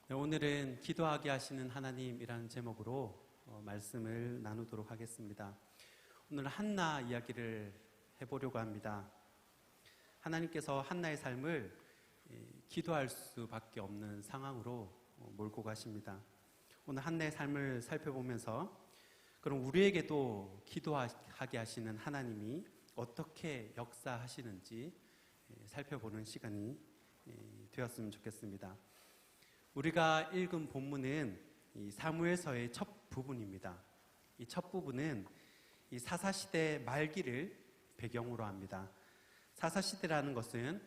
네, 오늘은 기도하게 하시는 하나님이라는 제목으로 말씀을 나누도록 하겠습니다. 오늘 한나 이야기를 해보려고 합니다. 하나님께서 한나의 삶을 기도할 수밖에 없는 상황으로 몰고 가십니다. 오늘 한나의 삶을 살펴보면서 그럼 우리에게도 기도하게 하시는 하나님이 어떻게 역사하시는지 살펴보는 시간이 되었으면 좋겠습니다. 우리가 읽은 본문은 이 사무엘서의 첫 부분입니다. 이 첫 부분은 이 사사시대 말기를 배경으로 합니다. 사사시대라는 것은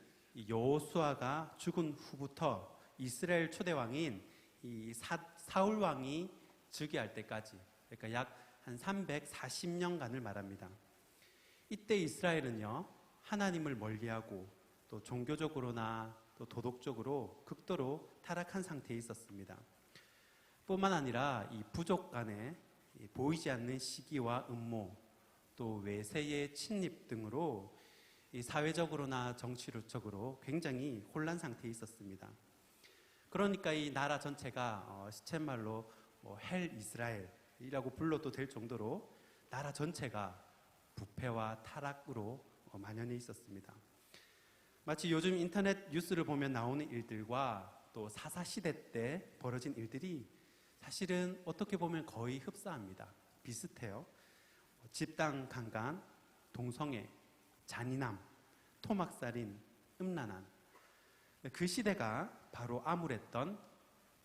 여호수아가 죽은 후부터 이스라엘 초대왕인 이 사울 왕이 즉위할 때까지, 그러니까 약 한 340년간을 말합니다. 이때 이스라엘은요, 하나님을 멀리하고 또 종교적으로나 또 도덕적으로 극도로 타락한 상태에 있었습니다. 뿐만 아니라 이 부족 간에 보이지 않는 시기와 음모, 또 외세의 침입 등으로 이 사회적으로나 정치적으로 굉장히 혼란 상태에 있었습니다. 그러니까 이 나라 전체가 시쳇말로 헬 이스라엘이라고 불러도 될 정도로 나라 전체가 부패와 타락으로 만연해 있었습니다. 마치 요즘 인터넷 뉴스를 보면 나오는 일들과 또 사사시대 때 벌어진 일들이 사실은 어떻게 보면 거의 흡사합니다. 비슷해요. 집단 강간, 동성애, 잔인함, 토막살인, 음란한. 그 시대가 바로 암울했던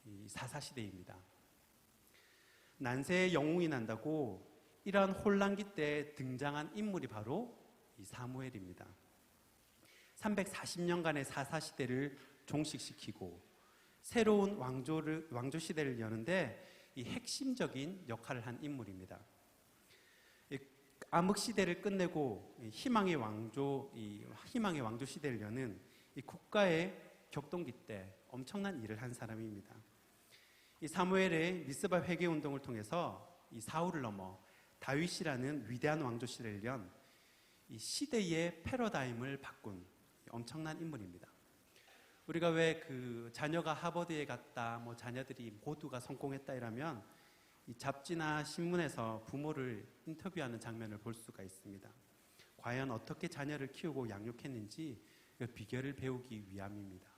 이 사사시대입니다. 난세의 영웅이 난다고 이러한 혼란기 때 등장한 인물이 바로 이 사무엘입니다. 340년간의 사사시대를 종식시키고 새로운 왕조 시대를 여는데 이 핵심적인 역할을 한 인물입니다. 암흑 시대를 끝내고 희망의 왕조 시대를 여는 이 국가의 격동기 때 엄청난 일을 한 사람입니다. 이 사무엘의 미스바 회개 운동을 통해서 이 사울을 넘어 다윗이라는 위대한 왕조 시대를 연 이 시대의 패러다임을 바꾼 엄청난 인물입니다. 우리가 왜 그 자녀가 하버드에 갔다, 자녀들이 모두가 성공했다 이러면 이 잡지나 신문에서 부모를 인터뷰하는 장면을 볼 수가 있습니다. 과연 어떻게 자녀를 키우고 양육했는지 그 비결을 배우기 위함입니다.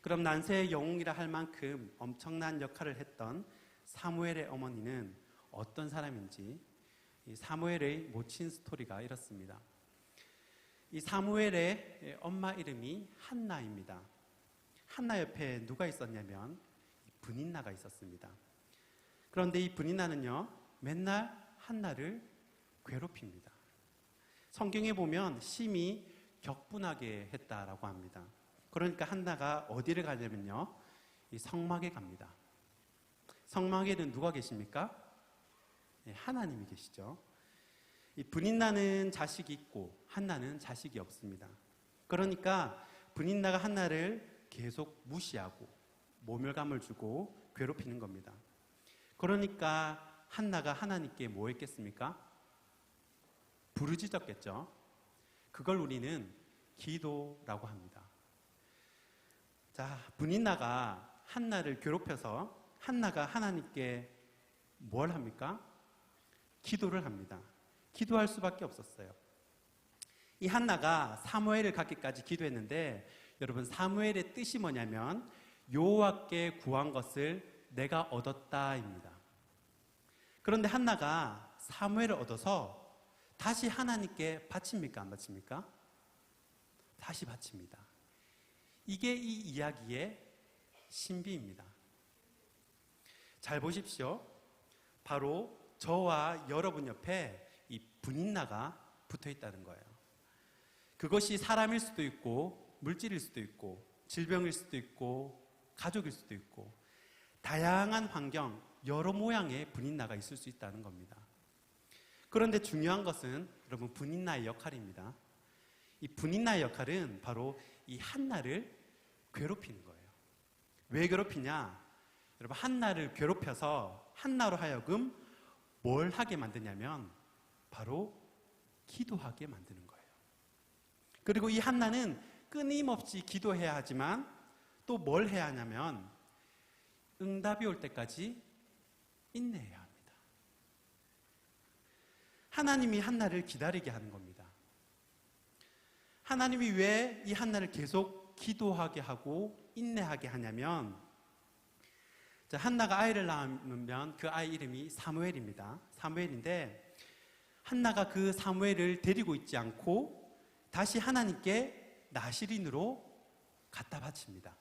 그럼 난세의 영웅이라 할 만큼 엄청난 역할을 했던 사무엘의 어머니는 어떤 사람인지 이 사무엘의 모친 스토리가 이렇습니다. 이 사무엘의 엄마 이름이 한나입니다. 한나 옆에 누가 있었냐면 브닌나가 있었습니다. 그런데 이 브닌나는요, 맨날 한나를 괴롭힙니다. 성경에 보면 심히 격분하게 했다라고 합니다. 그러니까 한나가 어디를 가냐면요, 이 성막에 갑니다. 성막에는 누가 계십니까? 하나님이 계시죠. 이 브닌나는 자식이 있고 한나는 자식이 없습니다. 그러니까 브닌나가 한나를 계속 무시하고 모멸감을 주고 괴롭히는 겁니다. 그러니까 한나가 하나님께 뭐 했겠습니까? 부르짖었겠죠. 그걸 우리는 기도라고 합니다. 자, 브닌나가 한나를 괴롭혀서 한나가 하나님께 뭘 합니까? 기도를 합니다. 기도할 수밖에 없었어요. 이 한나가 사무엘을 갖기까지 기도했는데 여러분, 사무엘의 뜻이 뭐냐면 여호와께 구한 것을 내가 얻었다입니다. 그런데 한나가 사무엘을 얻어서 다시 하나님께 바칩니까? 안 바칩니까? 다시 바칩니다. 이게 이 이야기의 신비입니다. 잘 보십시오. 바로 저와 여러분 옆에 이 브닌나가 붙어 있다는 거예요. 그것이 사람일 수도 있고 물질일 수도 있고 질병일 수도 있고 가족일 수도 있고 다양한 환경, 여러 모양의 브닌나가 있을 수 있다는 겁니다. 그런데 중요한 것은 여러분, 브닌나의 역할입니다. 이 브닌나의 역할은 바로 이 한나를 괴롭히는 거예요. 왜 괴롭히냐? 여러분, 한나를 괴롭혀서 한나로 하여금 뭘 하게 만드냐면 바로 기도하게 만드는 거예요. 그리고 이 한나는 끊임없이 기도해야 하지만 또 뭘 해야 하냐면 응답이 올 때까지 인내해야 합니다. 하나님이 한나를 기다리게 하는 겁니다. 하나님이 왜 이 한나를 계속 기도하게 하고 인내하게 하냐면, 한나가 아이를 낳으면 그 아이 이름이 사무엘입니다. 사무엘인데 한나가 그 사무엘을 데리고 있지 않고 다시 하나님께 나실인으로 갖다 바칩니다.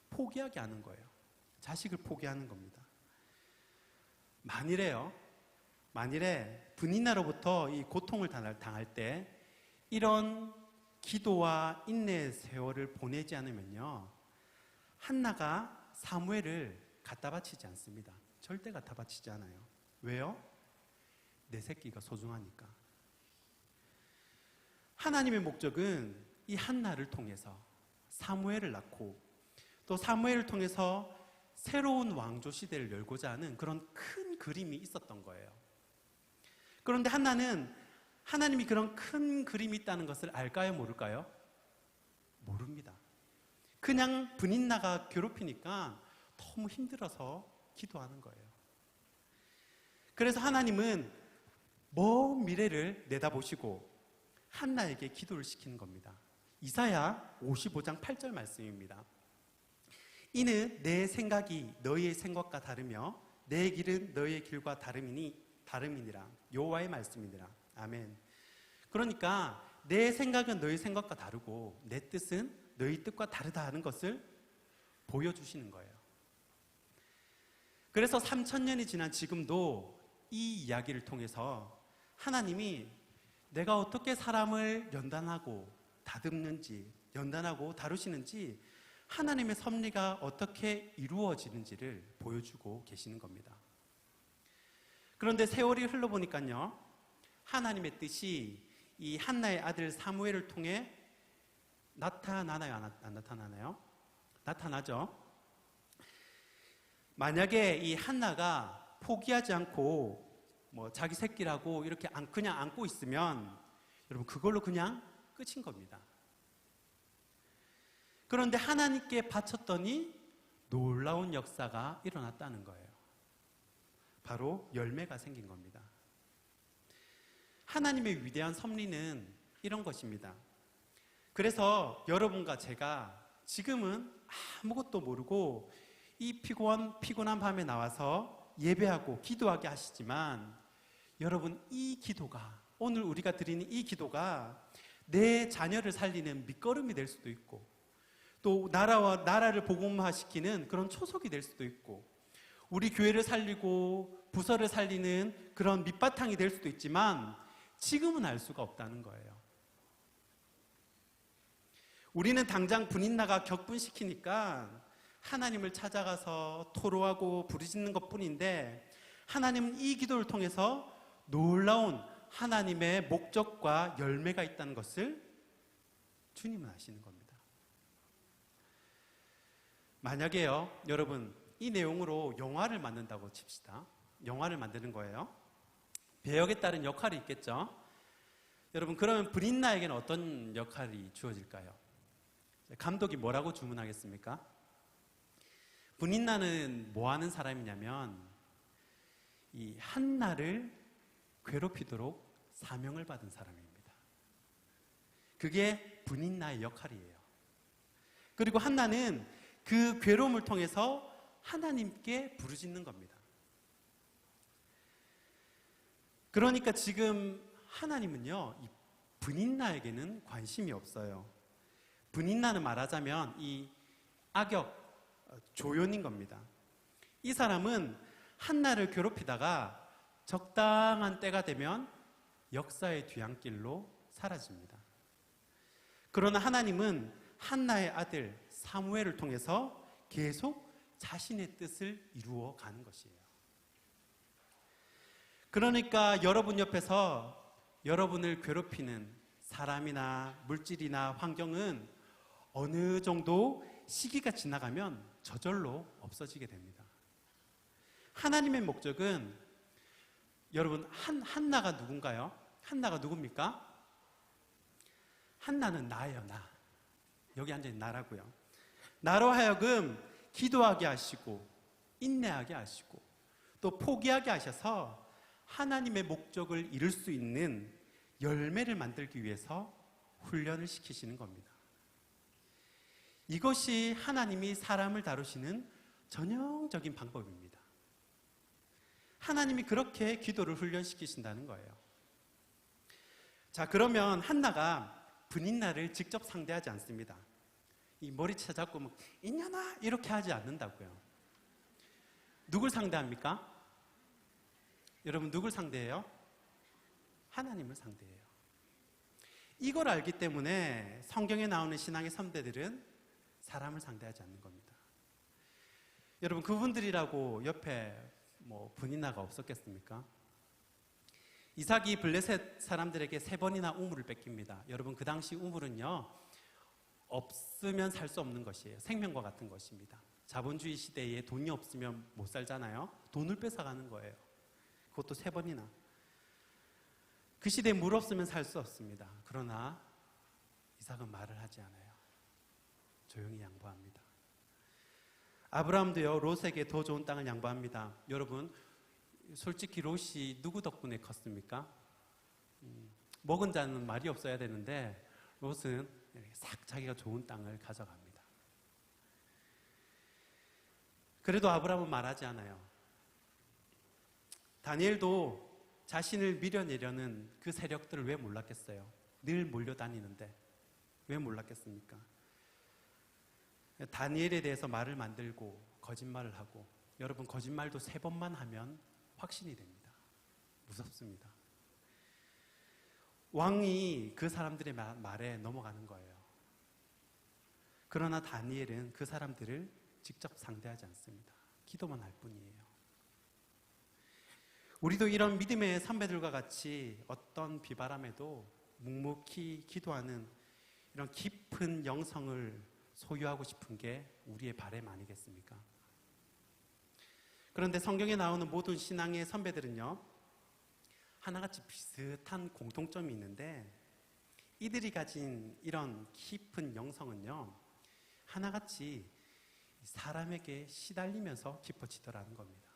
포기하게 하는 거예요. 자식을 포기하는 겁니다. 만일에 분인나로부터 이 고통을 당할 때 이런 기도와 인내의 세월을 보내지 않으면요, 한나가 사무엘을 갖다 바치지 않습니다. 절대 갖다 바치지 않아요. 왜요? 내 새끼가 소중하니까. 하나님의 목적은 이 한나를 통해서 사무엘을 낳고 또 사무엘을 통해서 새로운 왕조 시대를 열고자 하는 그런 큰 그림이 있었던 거예요. 그런데 한나는 하나님이 그런 큰 그림이 있다는 것을 알까요, 모를까요? 모릅니다. 그냥 분인나가 괴롭히니까 너무 힘들어서 기도하는 거예요. 그래서 하나님은 먼 미래를 내다보시고 한나에게 기도를 시키는 겁니다. 이사야 55장 8절 말씀입니다. 이는 내 생각이 너희의 생각과 다르며 내 길은 너희의 길과 다름이니라. 여호와의 말씀이니라. 아멘. 그러니까 내 생각은 너희 생각과 다르고 내 뜻은 너희 뜻과 다르다는 것을 보여주시는 거예요. 그래서 3000년이 지난 지금도 이 이야기를 통해서 하나님이 내가 어떻게 사람을 연단하고 다듬는지, 연단하고 다루시는지, 하나님의 섭리가 어떻게 이루어지는지를 보여주고 계시는 겁니다. 그런데 세월이 흘러보니까요, 하나님의 뜻이 이 한나의 아들 사무엘을 통해 나타나나요? 안 나타나나요? 나타나죠. 만약에 이 한나가 포기하지 않고 자기 새끼라고 이렇게 그냥 안고 있으면 여러분 그걸로 그냥 끝인 겁니다. 그런데 하나님께 바쳤더니 놀라운 역사가 일어났다는 거예요. 바로 열매가 생긴 겁니다. 하나님의 위대한 섭리는 이런 것입니다. 그래서 여러분과 제가 지금은 아무것도 모르고 이 피곤한 밤에 나와서 예배하고 기도하게 하시지만, 여러분 이 기도가, 오늘 우리가 드리는 이 기도가 내 자녀를 살리는 밑거름이 될 수도 있고, 또 나라를 복음화시키는 그런 초석이 될 수도 있고, 우리 교회를 살리고 부서를 살리는 그런 밑바탕이 될 수도 있지만 지금은 알 수가 없다는 거예요. 우리는 당장 분인나가 격분시키니까 하나님을 찾아가서 토로하고 부르짖는 것뿐인데, 하나님은 이 기도를 통해서 놀라운 하나님의 목적과 열매가 있다는 것을 주님은 아시는 겁니다. 만약에요, 여러분 이 내용으로 영화를 만든다고 칩시다. 영화를 만드는 거예요. 배역에 따른 역할이 있겠죠. 여러분 그러면 분인나에게는 어떤 역할이 주어질까요? 감독이 뭐라고 주문하겠습니까? 분인나는 뭐 하는 사람이냐면 이 한나를 괴롭히도록 사명을 받은 사람입니다. 그게 분인나의 역할이에요. 그리고 한나는 그 괴로움을 통해서 하나님께 부르짖는 겁니다. 그러니까 지금 하나님은요, 이 분인나에게는 관심이 없어요. 분인나는 말하자면 이 악역 조연인 겁니다. 이 사람은 한나를 괴롭히다가 적당한 때가 되면 역사의 뒤안길로 사라집니다. 그러나 하나님은 한나의 아들 사무엘을 통해서 계속 자신의 뜻을 이루어 가는 것이에요. 그러니까 여러분 옆에서 여러분을 괴롭히는 사람이나 물질이나 환경은 어느 정도 시기가 지나가면 저절로 없어지게 됩니다. 하나님의 목적은, 여러분 한나가 누군가요? 한나가 누굽니까? 한나는 나예요. 나. 여기 앉아있는 나라고요. 나로 하여금 기도하게 하시고 인내하게 하시고 또 포기하게 하셔서 하나님의 목적을 이룰 수 있는 열매를 만들기 위해서 훈련을 시키시는 겁니다. 이것이 하나님이 사람을 다루시는 전형적인 방법입니다. 하나님이 그렇게 기도를 훈련시키신다는 거예요. 자, 그러면 한나가 브닌나를 직접 상대하지 않습니다. 이 머리채 잡고 막 이년아 이렇게 하지 않는다고요. 누굴 상대합니까? 여러분 누굴 상대해요? 하나님을 상대해요. 이걸 알기 때문에 성경에 나오는 신앙의 선배들은 사람을 상대하지 않는 겁니다. 여러분 그분들이라고 옆에 브닌나가 없었겠습니까? 이삭이 블레셋 사람들에게 3번이나 우물을 뺏깁니다. 여러분 그 당시 우물은요 없으면 살 수 없는 것이에요. 생명과 같은 것입니다. 자본주의 시대에 돈이 없으면 못 살잖아요. 돈을 뺏어가는 거예요. 그것도 3번이나. 그 시대에 물 없으면 살 수 없습니다. 그러나 이삭은 말을 하지 않아요. 조용히 양보합니다. 아브라함도요 롯에게 더 좋은 땅을 양보합니다. 여러분 솔직히 롯이 누구 덕분에 컸습니까? 먹은 자는 말이 없어야 되는데 롯은 싹 자기가 좋은 땅을 가져갑니다. 그래도 아브라함은 말하지 않아요. 다니엘도 자신을 밀어내려는 그 세력들을 왜 몰랐겠어요? 늘 몰려다니는데 왜 몰랐겠습니까? 다니엘에 대해서 말을 만들고 거짓말을 하고, 여러분 거짓말도 3번만 하면 확신이 됩니다. 무섭습니다. 왕이 그 사람들의 말에 넘어가는 거예요. 그러나 다니엘은 그 사람들을 직접 상대하지 않습니다. 기도만 할 뿐이에요. 우리도 이런 믿음의 선배들과 같이 어떤 비바람에도 묵묵히 기도하는 이런 깊은 영성을 소유하고 싶은 게 우리의 바람 아니겠습니까? 그런데 성경에 나오는 모든 신앙의 선배들은요, 하나같이 비슷한 공통점이 있는데 이들이 가진 이런 깊은 영성은요, 하나같이 사람에게 시달리면서 깊어지더라는 겁니다.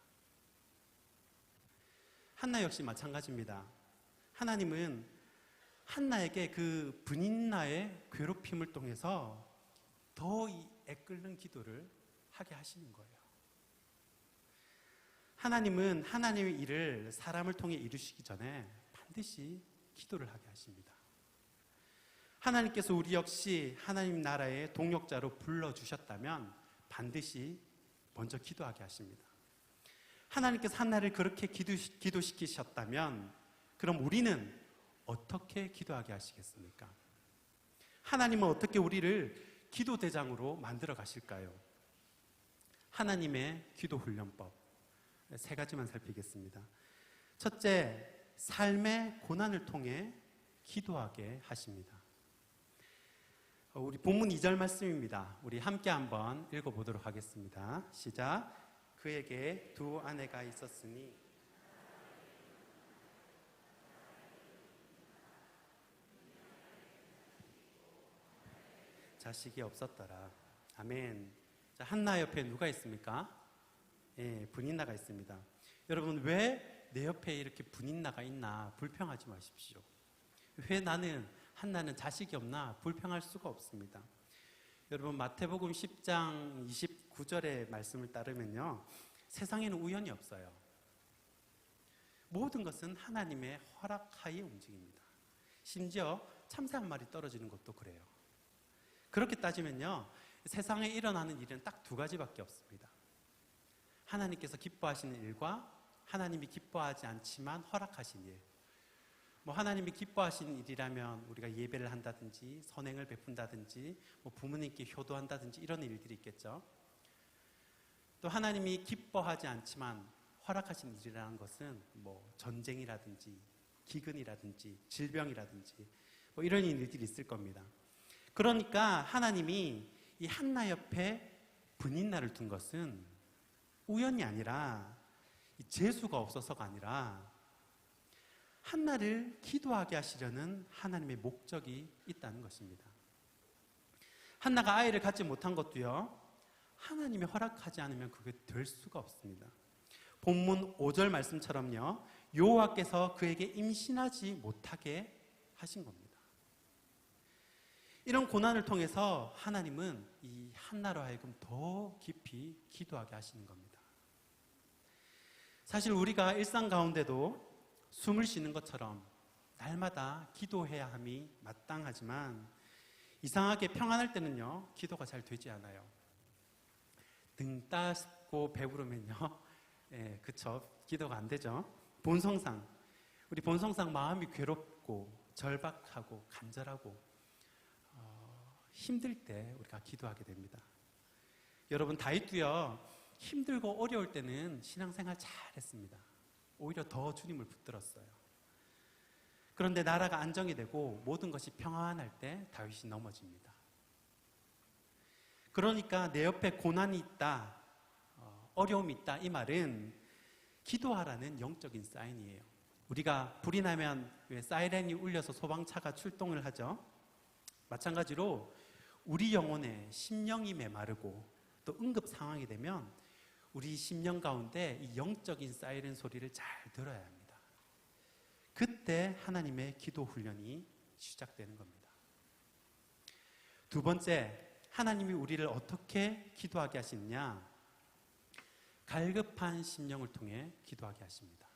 한나 역시 마찬가지입니다. 하나님은 한나에게 그 브닌나의 괴롭힘을 통해서 더 애끓는 기도를 하게 하시는 거예요. 하나님은 하나님의 일을 사람을 통해 이루시기 전에 반드시 기도를 하게 하십니다. 하나님께서 우리 역시 하나님 나라의 동역자로 불러주셨다면 반드시 먼저 기도하게 하십니다. 하나님께서 한나를 그렇게 기도시키셨다면 그럼 우리는 어떻게 기도하게 하시겠습니까? 하나님은 어떻게 우리를 기도대장으로 만들어 가실까요? 하나님의 기도 훈련법 3가지만 살피겠습니다. 첫째, 삶의 고난을 통해 기도하게 하십니다. 우리 본문 2절 말씀입니다. 우리 함께 한번 읽어보도록 하겠습니다. 시작. 그에게 2 아내가 있었으니 자식이 없었더라. 아멘. 자, 한나 옆에 누가 있습니까? 예, 브닌나가 있습니다. 여러분 왜 내 옆에 이렇게 브닌나가 있나 불평하지 마십시오. 왜 한나는 자식이 없나 불평할 수가 없습니다. 여러분 마태복음 10장 29절의 말씀을 따르면요, 세상에는 우연이 없어요. 모든 것은 하나님의 허락하에 움직입니다. 심지어 참새 한 마리 떨어지는 것도 그래요. 그렇게 따지면요, 세상에 일어나는 일은 딱 2가지밖에 없습니다. 하나님께서 기뻐하시는 일과 하나님이 기뻐하지 않지만 허락하신 일. 하나님이 기뻐하시는 일이라면 우리가 예배를 한다든지 선행을 베푼다든지 부모님께 효도한다든지 이런 일들이 있겠죠. 또 하나님이 기뻐하지 않지만 허락하신 일이라는 것은 전쟁이라든지 기근이라든지 질병이라든지 이런 일들이 있을 겁니다. 그러니까 하나님이 이 한나 옆에 브닌나를 둔 것은 우연이 아니라 재수가 없어서가 아니라 한나를 기도하게 하시려는 하나님의 목적이 있다는 것입니다. 한나가 아이를 갖지 못한 것도요, 하나님이 허락하지 않으면 그게 될 수가 없습니다. 본문 5절 말씀처럼요, 여호와께서 그에게 임신하지 못하게 하신 겁니다. 이런 고난을 통해서 하나님은 이 한나로 하여금 더 깊이 기도하게 하시는 겁니다. 사실 우리가 일상 가운데도 숨을 쉬는 것처럼 날마다 기도해야 함이 마땅하지만 이상하게 평안할 때는요, 기도가 잘 되지 않아요. 등 따숩고 배부르면요, 그쵸, 기도가 안 되죠. 우리 본성상 마음이 괴롭고 절박하고 간절하고 힘들 때 우리가 기도하게 됩니다. 여러분, 다윗도요, 힘들고 어려울 때는 신앙생활 잘했습니다. 오히려 더 주님을 붙들었어요. 그런데 나라가 안정이 되고 모든 것이 평안할 때 다윗이 넘어집니다. 그러니까 내 옆에 고난이 있다, 어려움이 있다, 이 말은 기도하라는 영적인 사인이에요. 우리가 불이 나면 왜 사이렌이 울려서 소방차가 출동을 하죠? 마찬가지로 우리 영혼에 심령이 메마르고 또 응급 상황이 되면 우리 심령 가운데 이 영적인 사이렌 소리를 잘 들어야 합니다. 그때 하나님의 기도 훈련이 시작되는 겁니다. 두 번째, 하나님이 우리를 어떻게 기도하게 하시느냐? 갈급한 심령을 통해 기도하게 하십니다.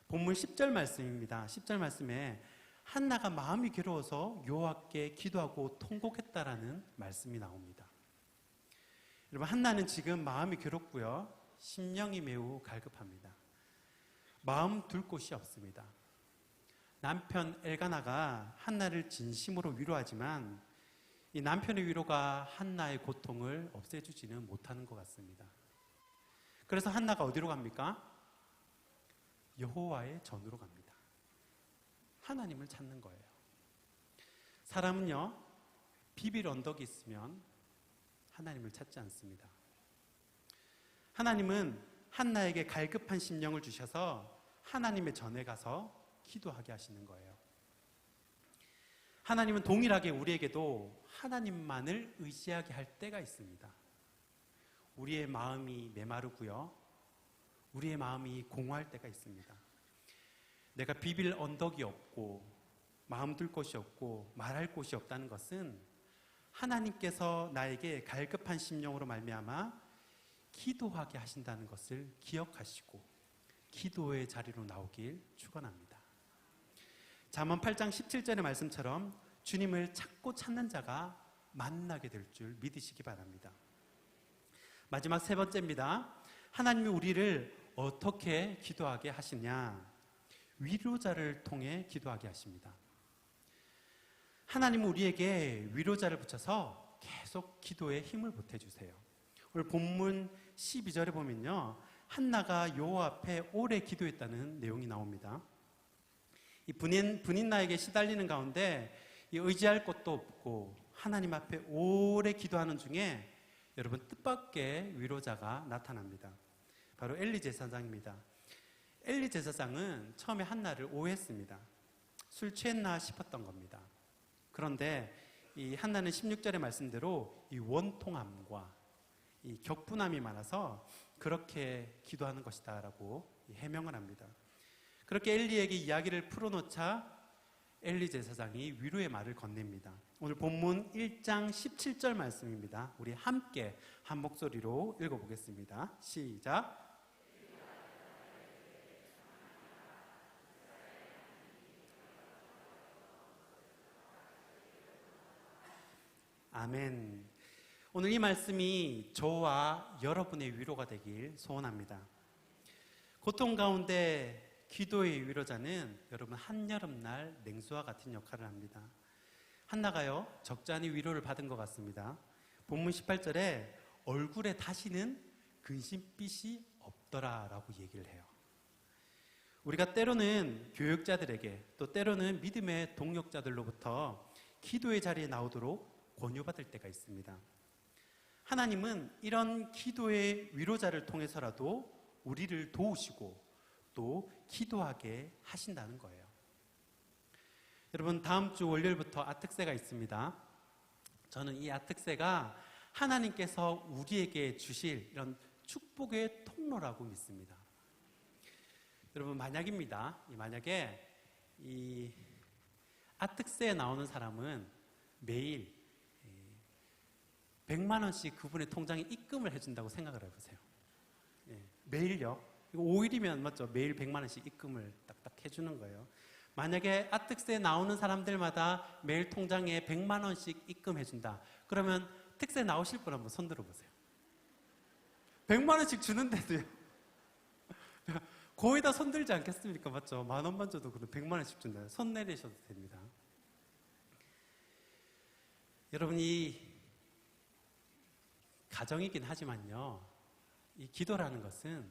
본문 10절 말씀입니다. 10절 말씀에 한나가 마음이 괴로워서 여호와께 기도하고 통곡했다라는 말씀이 나옵니다. 여러분, 한나는 지금 마음이 괴롭고요, 심령이 매우 갈급합니다. 마음 둘 곳이 없습니다. 남편 엘가나가 한나를 진심으로 위로하지만 이 남편의 위로가 한나의 고통을 없애주지는 못하는 것 같습니다. 그래서 한나가 어디로 갑니까? 여호와의 전으로 갑니다. 하나님을 찾는 거예요. 사람은요, 비빌 언덕이 있으면 하나님을 찾지 않습니다. 하나님은 한나에게 갈급한 심령을 주셔서 하나님의 전에 가서 기도하게 하시는 거예요. 하나님은 동일하게 우리에게도 하나님만을 의지하게 할 때가 있습니다. 우리의 마음이 메마르고요, 우리의 마음이 공허할 때가 있습니다. 내가 비빌 언덕이 없고 마음 둘 곳이 없고 말할 곳이 없다는 것은 하나님께서 나에게 갈급한 심령으로 말미암아 기도하게 하신다는 것을 기억하시고 기도의 자리로 나오길 축원합니다. 잠언 8장 17절의 말씀처럼 주님을 찾고 찾는 자가 만나게 될 줄 믿으시기 바랍니다. 마지막 세 번째입니다. 하나님이 우리를 어떻게 기도하게 하시냐? 위로자를 통해 기도하게 하십니다. 하나님은 우리에게 위로자를 붙여서 계속 기도에 힘을 보태주세요. 오늘 본문 12절에 보면요, 한나가 여호와 앞에 오래 기도했다는 내용이 나옵니다. 이 분인나에게 시달리는 가운데 이 의지할 곳도 없고 하나님 앞에 오래 기도하는 중에 여러분, 뜻밖의 위로자가 나타납니다. 바로 엘리 제사장입니다. 엘리 제사장은 처음에 한나를 오해했습니다. 술 취했나 싶었던 겁니다. 그런데 이 한나는 16절의 말씀대로 이 원통함과 이 격분함이 많아서 그렇게 기도하는 것이다 라고 해명을 합니다. 그렇게 엘리에게 이야기를 풀어놓자 엘리 제사장이 위로의 말을 건넵니다. 오늘 본문 1장 17절 말씀입니다. 우리 함께 한 목소리로 읽어보겠습니다. 시작. 아멘. 오늘 이 말씀이 저와 여러분의 위로가 되길 소원합니다. 고통 가운데 기도의 위로자는 여러분, 한여름날 냉수와 같은 역할을 합니다. 한나가요, 적잖이 위로를 받은 것 같습니다. 본문 18절에 얼굴에 다시는 근심빛이 없더라 라고 얘기를 해요. 우리가 때로는 교육자들에게 또 때로는 믿음의 동력자들로부터 기도의 자리에 나오도록 권유받을 때가 있습니다. 하나님은 이런 기도의 위로자를 통해서라도 우리를 도우시고 또 기도하게 하신다는 거예요. 여러분, 다음 주 월요일부터 아특세가 있습니다. 저는 이 아특세가 하나님께서 우리에게 주실 이런 축복의 통로라고 믿습니다. 여러분, 만약에 이 아특스에 나오는 사람은 매일 100만 원씩 그분의 통장에 입금을 해준다고 생각을 해보세요. 매일요. 이거 5일이면 맞죠? 매일 100만 원씩 입금을 딱딱 해주는 거예요. 만약에 아특스에 나오는 사람들마다 매일 통장에 100만 원씩 입금해준다. 그러면 특세 나오실 분 한번 손 들어보세요. 100만 원씩 주는데도요. 거의 다 손 들지 않겠습니까? 맞죠? 만 원만 줘도 그럼 100만 원씩 준다. 손 내리셔도 됩니다. 여러분, 이 가정이긴 하지만요, 이 기도라는 것은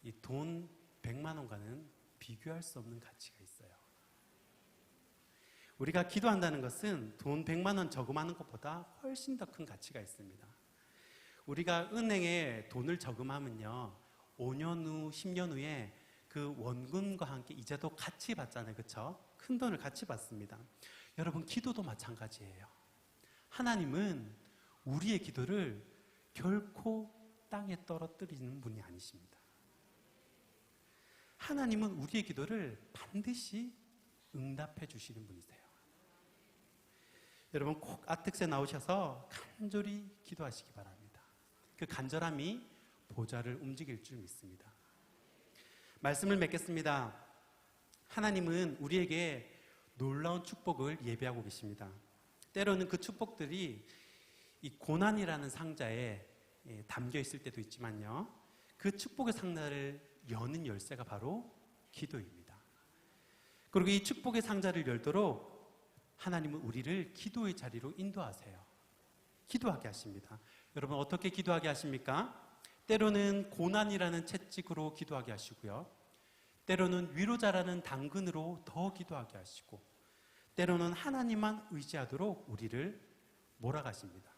이 돈 100만 원과는 비교할 수 없는 가치가 있어요. 우리가 기도한다는 것은 돈 100만 원 저금하는 것보다 훨씬 더 큰 가치가 있습니다. 우리가 은행에 돈을 저금하면요, 5년 후, 10년 후에 그 원금과 함께 이자도 같이 받잖아요. 그렇죠? 큰 돈을 같이 받습니다. 여러분, 기도도 마찬가지예요. 하나님은 우리의 기도를 결코 땅에 떨어뜨리는 분이 아니십니다. 하나님은 우리의 기도를 반드시 응답해 주시는 분이세요. 여러분, 꼭 아특스에 나오셔서 간절히 기도하시기 바랍니다. 그 간절함이 보좌를 움직일 줄 믿습니다. 말씀을 맺겠습니다. 하나님은 우리에게 놀라운 축복을 예비하고 계십니다. 때로는 그 축복들이 이 고난이라는 상자에 담겨 있을 때도 있지만요, 그 축복의 상자를 여는 열쇠가 바로 기도입니다. 그리고 이 축복의 상자를 열도록 하나님은 우리를 기도의 자리로 인도하세요. 기도하게 하십니다. 여러분, 어떻게 기도하게 하십니까? 때로는 고난이라는 채찍으로 기도하게 하시고요, 때로는 위로자라는 당근으로 더 기도하게 하시고, 때로는 하나님만 의지하도록 우리를 몰아가십니다.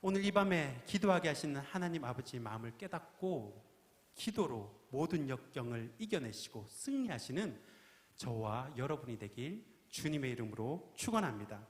오늘 이 밤에 기도하게 하시는 하나님 아버지의 마음을 깨닫고 기도로 모든 역경을 이겨내시고 승리하시는 저와 여러분이 되길 주님의 이름으로 축원합니다.